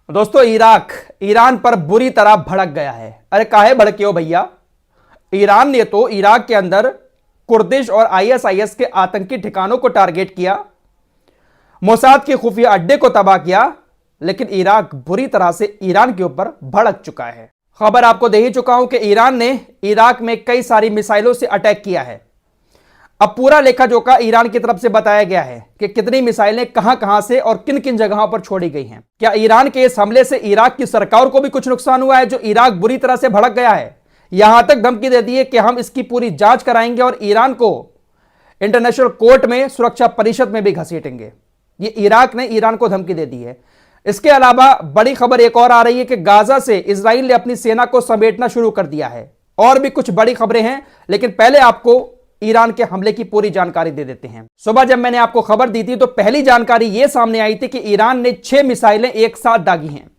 दोस्तों, Iraq Iran पर बुरी तरह भड़क गया है। अरे काहे भड़के हो भैया? ईरान ने तो इराक के अंदर कुर्दिश और आईएसआईएस के आतंकी ठिकानों को टारगेट किया, मोसाद के खुफिया अड्डे को तबाह किया, लेकिन इराक बुरी तरह से ईरान के ऊपर भड़क चुका है। खबर आपको दे ही चुका हूं कि ईरान ने इराक में कई सारी मिसाइलों से अटैक किया है। अब पूरा लेखा जोखा ईरान की तरफ से बताया गया है कि कितनी मिसाइलें कहां कहां से और किन किन जगहों पर छोड़ी गई हैं। क्या ईरान के इस हमले से इराक की सरकार को भी कुछ नुकसान हुआ है, जो इराक बुरी तरह से भड़क गया है? यहां तक धमकी दे दी है कि हम इसकी पूरी जांच कराएंगे और ईरान को इंटरनेशनल कोर्ट में, सुरक्षा परिषद में भी घसीटेंगे। ये इराक ने ईरान को धमकी दे दी है। इसके अलावा बड़ी खबर एक और आ रही है कि गाजा से इजराइल ने अपनी सेना को समेटना शुरू कर दिया है। और भी कुछ बड़ी खबरें हैं, लेकिन पहले आपको ईरान के हमले की पूरी जानकारी दे देते हैं। सुबह जब मैंने आपको खबर दी थी तो पहली जानकारी यह सामने आई थी कि ईरान ने 6 मिसाइलें एक साथ दागी हैं,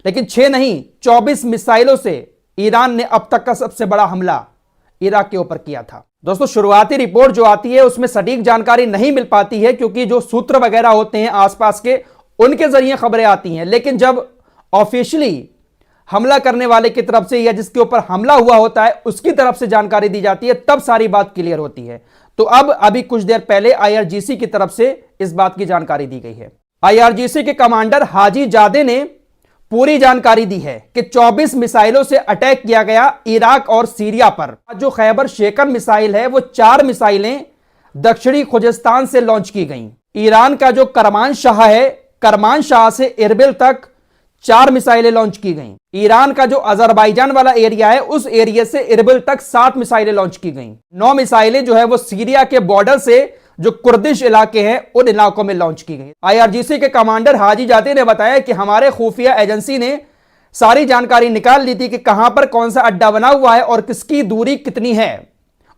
लेकिन 6 नहीं, 24 मिसाइलों से ईरान ने अब तक का सबसे बड़ा हमला इराक के ऊपर किया था। दोस्तों, शुरुआती रिपोर्ट जो आती है उसमें सटीक जानकारी नहीं मिल पाती है, क्योंकि जो सूत्र वगैरह होते हैं आसपास के, उनके जरिए खबरें आती हैं। लेकिन जब ऑफिशियली हमला करने वाले की तरफ से या जिसके ऊपर हमला हुआ होता है उसकी तरफ से जानकारी दी जाती है, तब सारी बात क्लियर होती है। तो अब अभी कुछ देर पहले आईआरजीसी की तरफ से इस बात की जानकारी दी गई है। आईआरजीसी के कमांडर हाजी जादे ने पूरी जानकारी दी है कि 24 मिसाइलों से अटैक किया गया इराक और सीरिया पर। जो खैबर शेकर मिसाइल है, वो 4 मिसाइलें दक्षिणी खुजिस्तान से लॉन्च की गई। ईरान का जो करमान शाह है, करमान शाह से इरबिल तक 4 मिसाइलें लॉन्च की गईं। ईरान का जो अजरबैजान वाला एरिया है, उस एरिया से इरबिल तक 7 मिसाइलें लॉन्च की गईं। 9 मिसाइलें जो है वो सीरिया के बॉर्डर से जो कुर्दिश इलाके हैं उन इलाकों में लॉन्च की गई। आईआरजीसी के कमांडर हाजी जाते ने बताया कि हमारे खुफिया एजेंसी ने सारी जानकारी निकाल ली थी कि कहां पर कौन सा अड्डा बना हुआ है और किसकी दूरी कितनी है।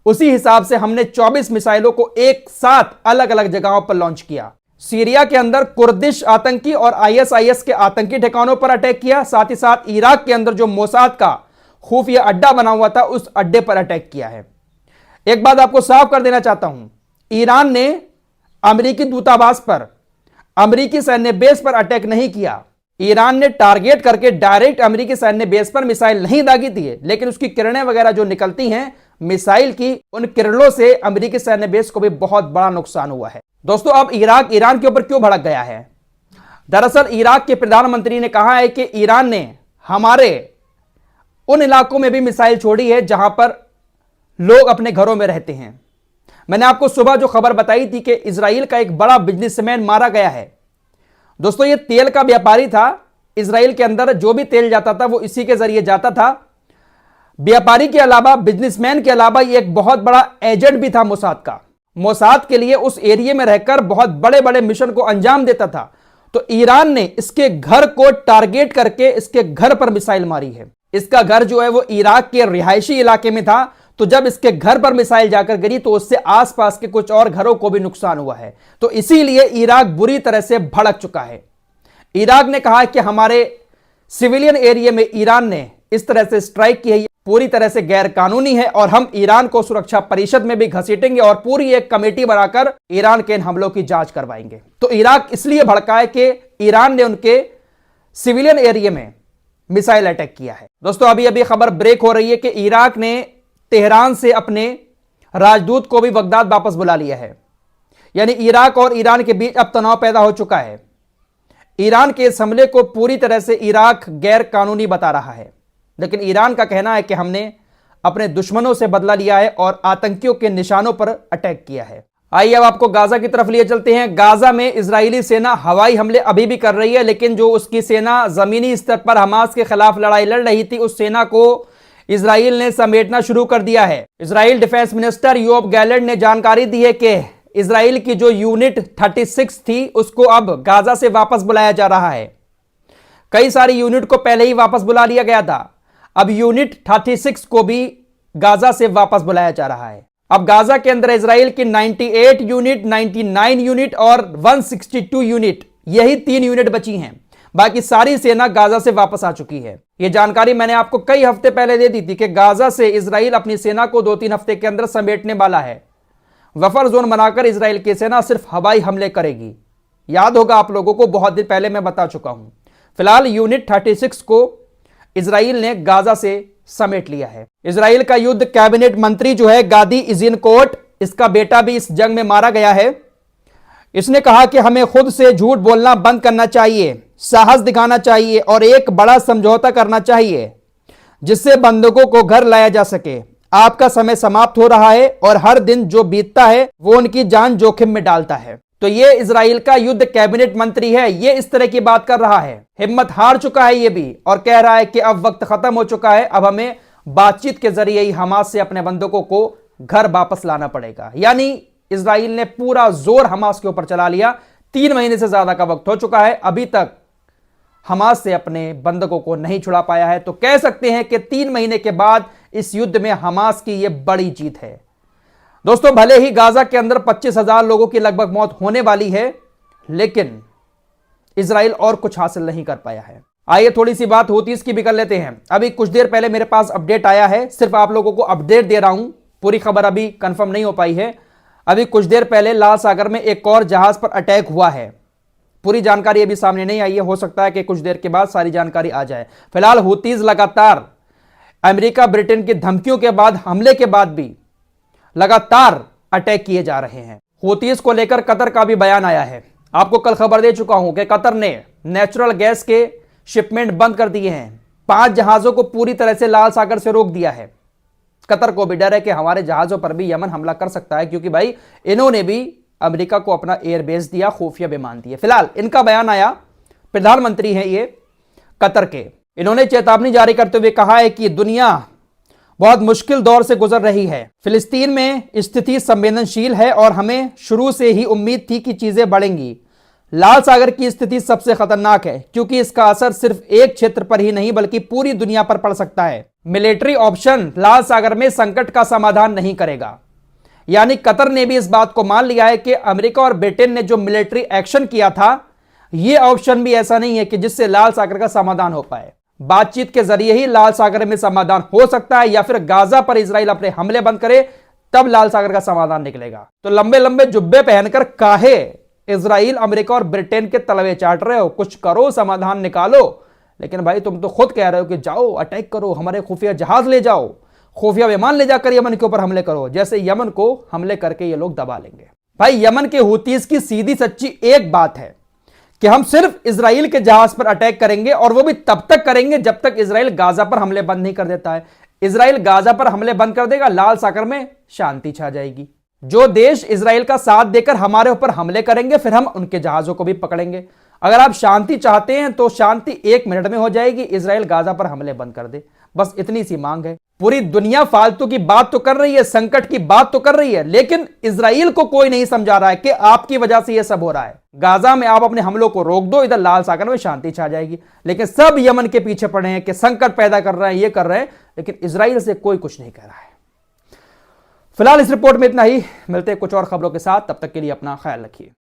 उसी हिसाब से हमने 24 मिसाइलों को एक साथ अलग अलग जगहों पर लॉन्च किया। सीरिया के अंदर कुर्दिश आतंकी और आईएसआईएस के आतंकी ठिकानों पर अटैक किया, साथ ही साथ इराक के अंदर जो मोसाद का खुफिया अड्डा बना हुआ था उस अड्डे पर अटैक किया है। एक बात आपको साफ कर देना चाहता हूं, ईरान ने अमेरिकी दूतावास पर, अमेरिकी सैन्य बेस पर अटैक नहीं किया। ईरान ने टारगेट करके डायरेक्ट अमेरिकी सैन्य बेस पर मिसाइल नहीं दागी थी, लेकिन उसकी किरणें वगैरह जो निकलती हैं मिसाइल की, उन किरणों से अमेरिकी सैन्य बेस को भी बहुत बड़ा नुकसान हुआ है। दोस्तों, अब इराक ईरान के ऊपर क्यों भड़क गया है? दरअसल इराक के प्रधानमंत्री ने कहा है कि ईरान ने हमारे उन इलाकों में भी मिसाइल छोड़ी है जहां पर लोग अपने घरों में रहते हैं। मैंने आपको सुबह जो खबर बताई थी कि इजराइल का एक बड़ा बिजनेसमैन मारा गया है। दोस्तों, ये तेल का व्यापारी था। इजराइल के अंदर जो भी तेल जाता था वो इसी के जरिए जाता था। व्यापारी के अलावा, बिजनेसमैन के अलावा ये एक बहुत बड़ा एजेंट भी था मोसाद का। मोसाद के लिए उस एरिया में रहकर बहुत बड़े बड़े मिशन को अंजाम देता था। तो ईरान ने इसके घर को टारगेट करके इसके घर पर मिसाइल मारी है। इसका घर जो है वो इराक के रिहायशी इलाके में था, तो जब इसके घर पर मिसाइल जाकर गिरी तो उससे आसपास के कुछ और घरों को भी नुकसान हुआ है। तो इसीलिए इराक बुरी तरह से भड़क चुका है। इराक ने कहा कि हमारे सिविलियन एरिया में ईरान ने इस तरह से स्ट्राइक की है, पूरी तरह से गैर कानूनी है और हम ईरान को सुरक्षा परिषद में भी घसीटेंगे और पूरी एक कमेटी बनाकर ईरान के इन हमलों की जांच करवाएंगे। तो इराक इसलिए भड़का है कि ईरान ने उनके सिविलियन एरिया में मिसाइल अटैक किया है। दोस्तों, अभी अभी खबर ब्रेक हो रही है कि इराक ने तेहरान से अपने राजदूत को भी बगदाद वापस बुला लिया है। यानी इराक और ईरान के बीच अब तनाव पैदा हो चुका है। ईरान के इस हमले को पूरी तरह से इराक गैर कानूनी बता रहा है, लेकिन ईरान का कहना है कि हमने अपने दुश्मनों से बदला लिया है और आतंकियों के निशानों पर अटैक किया है। आइए अब आपको गाजा की तरफ लिए चलते हैं। गाजा में इजरायली सेना हवाई हमले अभी भी कर रही है, लेकिन जो उसकी सेना जमीनी स्तर पर हमास के खिलाफ लड़ाई लड़ रही थी, उस सेना को इजराइल ने समेटना शुरू कर दिया है। इजराइल डिफेंस मिनिस्टर योब गैलेंट ने जानकारी दी है कि इजराइल की जो यूनिट 36 थी उसको अब गाजा से वापस बुलाया जा रहा है। कई सारी यूनिट को पहले ही वापस बुला लिया गया था, अब यूनिट 36 को भी गाजा से वापस बुलाया जा रहा है। अब गाजा के अंदर इजराइल की 98 यूनिट, 99 यूनिट और 162 यूनिट, यही 3 यूनिट बची हैं। बाकी सारी सेना गाजा से वापस आ चुकी है। यह जानकारी मैंने आपको कई हफ्ते पहले दे दी थी कि गाजा से इजराइल अपनी सेना को 2-3 हफ्ते के अंदर समेटने वाला है। बफर जोन बनाकर इजराइल की सेना सिर्फ हवाई हमले करेगी। याद होगा आप लोगों को, बहुत दिन पहले मैं बता चुका हूं। फिलहाल यूनिट 36 को इजराइल ने गाजा से समेट लिया है। इजराइल का युद्ध कैबिनेट मंत्री जो है गादी इज़िनकोट, इसका बेटा भी इस जंग में मारा गया है। इसने कहा कि हमें खुद से झूठ बोलना बंद करना चाहिए, साहस दिखाना चाहिए और एक बड़ा समझौता करना चाहिए जिससे बंधकों को घर लाया जा सके। आपका समय समाप्त हो रहा है और हर दिन जो बीतता है वो उनकी जान जोखिम में डालता है। तो ये इजराइल का युद्ध कैबिनेट मंत्री है, ये इस तरह की बात कर रहा है। हिम्मत हार चुका है ये भी और कह रहा है कि अब वक्त खत्म हो चुका है, अब हमें बातचीत के जरिए ही हमास से अपने बंधकों को घर वापस लाना पड़ेगा। यानी इजराइल ने पूरा जोर हमास के ऊपर चला लिया। 3 महीने से ज्यादा का वक्त हो चुका है, अभी तक हमास से अपने बंधकों को नहीं छुड़ा पाया है। तो कह सकते हैं कि 3 महीने के बाद इस युद्ध में हमास की यह बड़ी जीत है। दोस्तों, भले ही गाजा के अंदर 25,000 लोगों की लगभग मौत होने वाली है, लेकिन इजराइल और कुछ हासिल नहीं कर पाया है। आइए थोड़ी सी बात हूतीस की भी कर लेते हैं। अभी कुछ देर पहले मेरे पास अपडेट आया है, सिर्फ आप लोगों को अपडेट दे रहा हूं, पूरी खबर अभी कंफर्म नहीं हो पाई है। अभी कुछ देर पहले लाल सागर में एक और जहाज पर अटैक हुआ है। पूरी जानकारी अभी सामने नहीं आई है, हो सकता है कि कुछ देर के बाद सारी जानकारी आ जाए। फिलहाल हूतीस लगातार अमेरिका ब्रिटेन की धमकियों के बाद, हमले के बाद भी लगातार अटैक किए जा रहे हैं। हूतीस को लेकर कतर का भी बयान आया है। आपको कल खबर दे चुका हूं कि कतर ने नेचुरल गैस के शिपमेंट बंद कर दिए हैं। 5 जहाजों को पूरी तरह से लाल सागर से रोक दिया है। कतर को भी डर है कि हमारे जहाजों पर भी यमन हमला कर सकता है, क्योंकि भाई इन्होंने भी अमेरिका को अपना एयरबेस दिया, खुफिया विमान दिए। फिलहाल इनका बयान आया, प्रधानमंत्री हैं ये कतर के। इन्होंने चेतावनी जारी करते हुए कहा है कि दुनिया बहुत मुश्किल दौर से गुजर रही है। फिलिस्तीन में स्थिति संवेदनशील है और हमें शुरू से ही उम्मीद थी कि चीजें बढ़ेंगी। लाल सागर की स्थिति सबसे खतरनाक है क्योंकि इसका असर सिर्फ एक क्षेत्र पर ही नहीं बल्कि पूरी दुनिया पर पड़ सकता है। मिलिट्री ऑप्शन लाल सागर में संकट का समाधान नहीं करेगा। यानी कतर ने भी इस बात को मान लिया है कि अमेरिका और ब्रिटेन ने जो मिलिट्री एक्शन किया था, यह ऑप्शन भी ऐसा नहीं है कि जिससे लाल सागर का समाधान हो पाए। बातचीत के जरिए ही लाल सागर में समाधान हो सकता है, या फिर गाजा पर इजराइल अपने हमले बंद करे तब लाल सागर का समाधान निकलेगा। तो लंबे लंबे जुब्बे पहनकर काहे इजराइल, अमेरिका और ब्रिटेन के तलवे चाट रहे हो? कुछ करो, समाधान निकालो। लेकिन भाई तुम तो खुद कह रहे हो कि जाओ अटैक करो, हमारे खुफिया जहाज ले जाओ, खुफिया विमान ले जाकर यमन के ऊपर हमले करो, जैसे यमन को हमले करके ये लोग दबा लेंगे। भाई यमन के हूतीस की सीधी सच्ची एक बात है कि हम सिर्फ इजराइल के जहाज पर अटैक करेंगे, और वो भी तब तक करेंगे जब तक इजराइल गाजा पर हमले बंद नहीं कर देता है। इजराइल गाजा पर हमले बंद कर देगा, लाल सागर में शांति छा जाएगी। जो देश इजराइल का साथ देकर हमारे ऊपर हमले करेंगे, फिर हम उनके जहाजों को भी पकड़ेंगे। अगर आप शांति चाहते हैं तो शांति 1 मिनट में हो जाएगी, इजराइल गाजा पर हमले बंद कर दे, बस इतनी सी मांग है। पूरी दुनिया फालतू की बात तो कर रही है, संकट की बात तो कर रही है, लेकिन इजराइल को कोई नहीं समझा रहा है कि आपकी वजह से यह सब हो रहा है। गाजा में आप अपने हमलों को रोक दो, इधर लाल सागर में शांति छा जाएगी। लेकिन सब यमन के पीछे पड़े हैं कि संकट पैदा कर रहे हैं, ये कर रहे हैं, लेकिन इजराइल से कोई कुछ नहीं कह रहा है। फिलहाल इस रिपोर्ट में इतना ही, मिलते हैं कुछ और खबरों के साथ, तब तक के लिए अपना ख्याल रखिए।